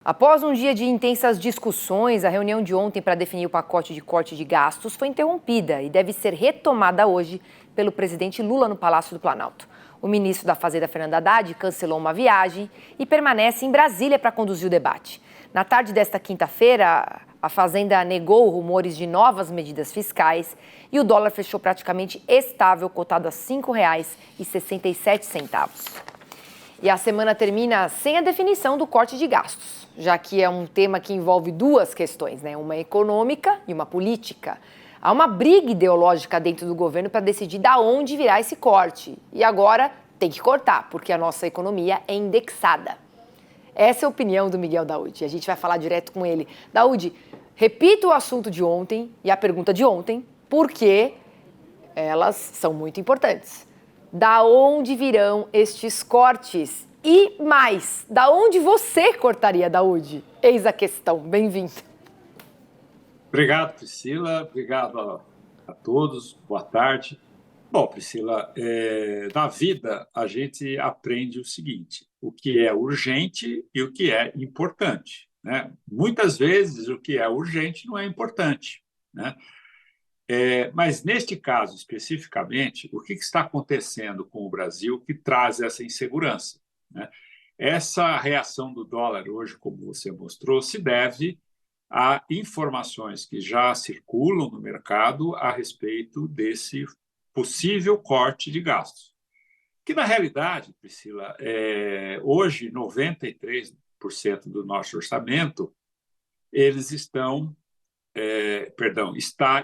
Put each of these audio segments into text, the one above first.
Após um dia de intensas discussões, a reunião de ontem para definir o pacote de corte de gastos foi interrompida e deve ser retomada hoje pelo presidente Lula no Palácio do Planalto. O ministro da Fazenda, Fernando Haddad, cancelou uma viagem e permanece em Brasília para conduzir o debate. Na tarde desta quinta-feira, a Fazenda negou rumores de novas medidas fiscais e o dólar fechou praticamente estável, cotado a R$ 5,67. E a semana termina sem a definição do corte de gastos, já que é um tema que envolve duas questões, né? Uma econômica e uma política. Há uma briga ideológica dentro do governo para decidir de onde virá esse corte. E agora tem que cortar, porque a nossa economia é indexada. Essa é a opinião do Miguel Daoud. A gente vai falar direto com ele. Daoud, repita o assunto de ontem e a pergunta de ontem, porque elas são muito importantes. Da onde virão estes cortes? E mais, da onde você cortaria, Daoud? Eis a questão. Bem-vindo. Obrigado, Priscila. Obrigado a todos. Boa tarde. Bom, Priscila, na vida a gente aprende o seguinte: o que é urgente e o que é importante, né? Muitas vezes o que é urgente não é importante, né? Mas, neste caso especificamente, o que está acontecendo com o Brasil que traz essa insegurança, né? Essa reação do dólar hoje, como você mostrou, se deve a informações que já circulam no mercado a respeito desse possível corte de gastos. Que, na realidade, Priscila, hoje 93% do nosso orçamento eles está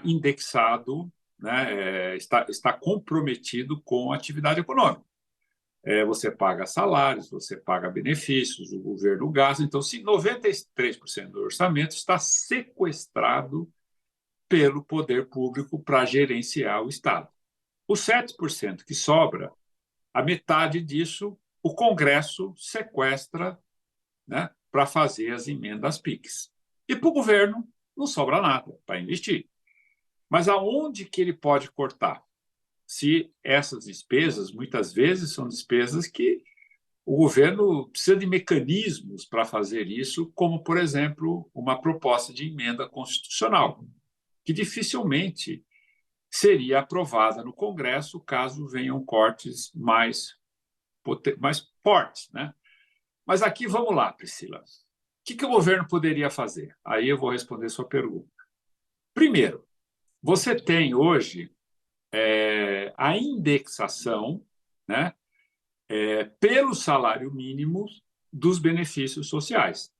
indexado, né, está comprometido com a atividade econômica. Você paga salários, você paga benefícios, o governo gasta. Então, se 93% do orçamento está sequestrado pelo poder público para gerenciar o Estado. Os 7% que sobra, a metade disso, o Congresso sequestra, né, para fazer as emendas PIX. E para o governo não sobra nada para investir. Mas aonde que ele pode cortar? Se essas despesas, muitas vezes, são despesas que o governo precisa de mecanismos para fazer isso, como, por exemplo, uma proposta de emenda constitucional, que dificilmente seria aprovada no Congresso caso venham cortes mais fortes, né? Mas aqui, vamos lá, Priscila. O que o governo poderia fazer? Aí eu vou responder sua pergunta. Primeiro, você tem hoje a indexação, né, pelo salário mínimo dos benefícios sociais,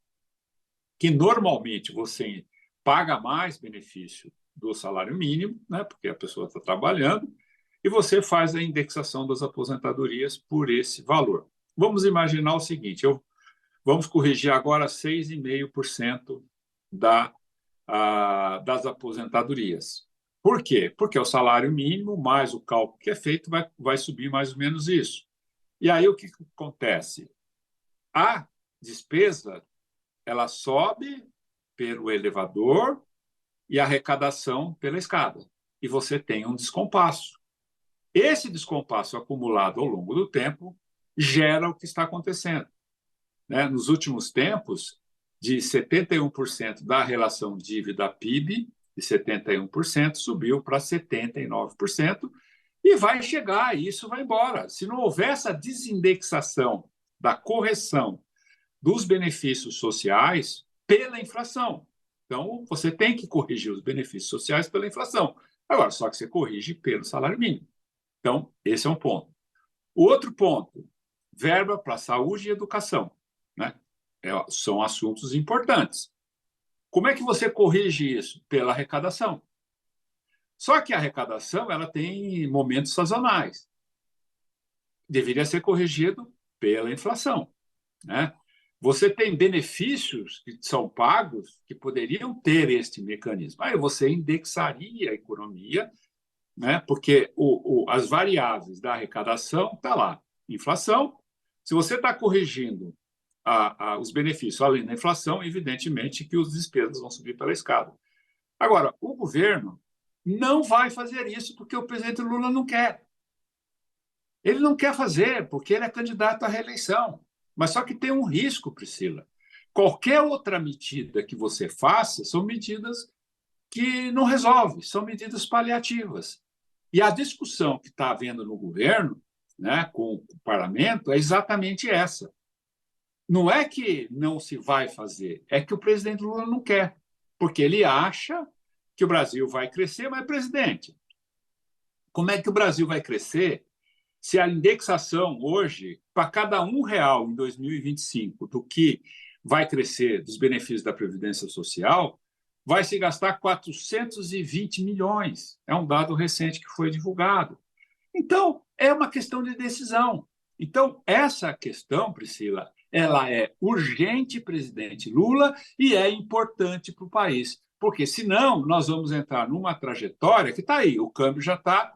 que normalmente você paga mais benefício do salário mínimo, né, porque a pessoa está trabalhando, e você faz a indexação das aposentadorias por esse valor. Vamos imaginar o seguinte: vamos corrigir agora 6,5% das aposentadorias. Por quê? Porque o salário mínimo, mais o cálculo que é feito, vai subir mais ou menos isso. E aí o que acontece? A despesa ela sobe pelo elevador e a arrecadação pela escada. E você tem um descompasso. Esse descompasso acumulado ao longo do tempo gera o que está acontecendo, né? Nos últimos tempos, de 71% da relação dívida-PIB, de 71%, subiu para 79%, e vai chegar, e isso vai embora. Se não houver essa desindexação da correção dos benefícios sociais pela inflação. Então, você tem que corrigir os benefícios sociais pela inflação. Agora, só que você corrige pelo salário mínimo. Então, esse é um ponto. O outro ponto, verba para saúde e educação, né? São assuntos importantes. Como é que você corrige isso? Pela arrecadação. Só que a arrecadação ela tem momentos sazonais. Deveria ser corrigido pela inflação, né? Você tem benefícios que são pagos que poderiam ter este mecanismo. Aí você indexaria a economia, né? Porque as variáveis da arrecadação estão lá. Inflação. Se você está corrigindo os benefícios além da inflação, evidentemente que as despesas vão subir pela escada. Agora, o governo não vai fazer isso porque o presidente Lula não quer. Ele não quer fazer porque ele é candidato à reeleição. Mas só que tem um risco, Priscila. Qualquer outra medida que você faça são medidas que não resolvem, são medidas paliativas. E a discussão que está havendo no governo, né, com o parlamento, é exatamente essa. Não é que não se vai fazer, é que o presidente Lula não quer, porque ele acha que o Brasil vai crescer, mas, presidente, como é que o Brasil vai crescer se a indexação hoje, para cada R$ 1 em 2025 do que vai crescer dos benefícios da Previdência Social, vai se gastar 420 milhões. É um dado recente que foi divulgado. Então, é uma questão de decisão. Então, essa questão, Priscila, ela é urgente, presidente Lula, e é importante para o país, porque senão nós vamos entrar numa trajetória que está aí, o câmbio já está.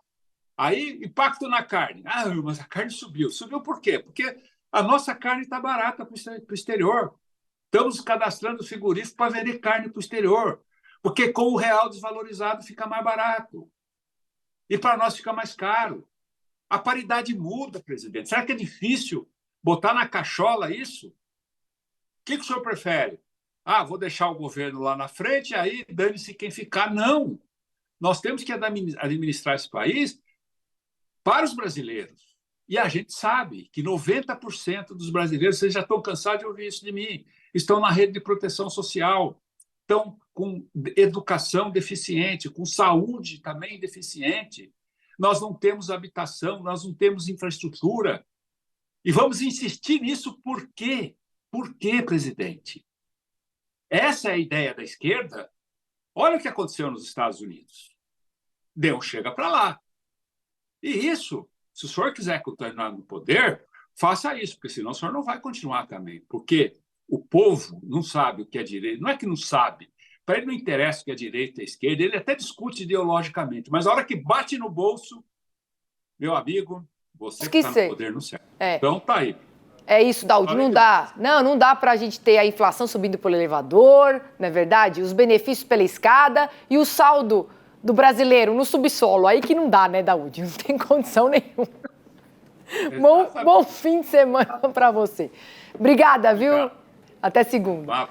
Aí, impacto na carne. Ah, mas a carne subiu. Subiu por quê? Porque a nossa carne está barata para o exterior. Estamos cadastrando frigoríficos para vender carne para o exterior, porque com o real desvalorizado fica mais barato. E para nós fica mais caro. A paridade muda, presidente. Será que é difícil botar na cachola isso? O que o senhor prefere? Ah, vou deixar o governo lá na frente, aí dane-se quem ficar. Não. Nós temos que administrar esse país para os brasileiros. E a gente sabe que 90% dos brasileiros, vocês já estão cansados de ouvir isso de mim, estão na rede de proteção social, estão com educação deficiente, com saúde também deficiente. Nós não temos habitação, nós não temos infraestrutura. E vamos insistir nisso por quê? Por quê, presidente? Essa é a ideia da esquerda? Olha o que aconteceu nos Estados Unidos. Deu um chega para lá. E isso, se o senhor quiser continuar no poder, faça isso, porque senão o senhor não vai continuar também. Porque o povo não sabe o que é direito. Não é que não sabe. Para ele não interessa o que é direita e esquerda, ele até discute ideologicamente, mas a hora que bate no bolso, meu amigo, você que está no poder não serve. Então, tá aí. É isso, Daudi, não dá. Não dá para a gente ter a inflação subindo pelo elevador, não é verdade? Os benefícios pela escada e o saldo do brasileiro no subsolo. Aí que não dá, né, Daudi? Não tem condição nenhuma. Bom fim de semana para você. Obrigada, viu? Até segunda.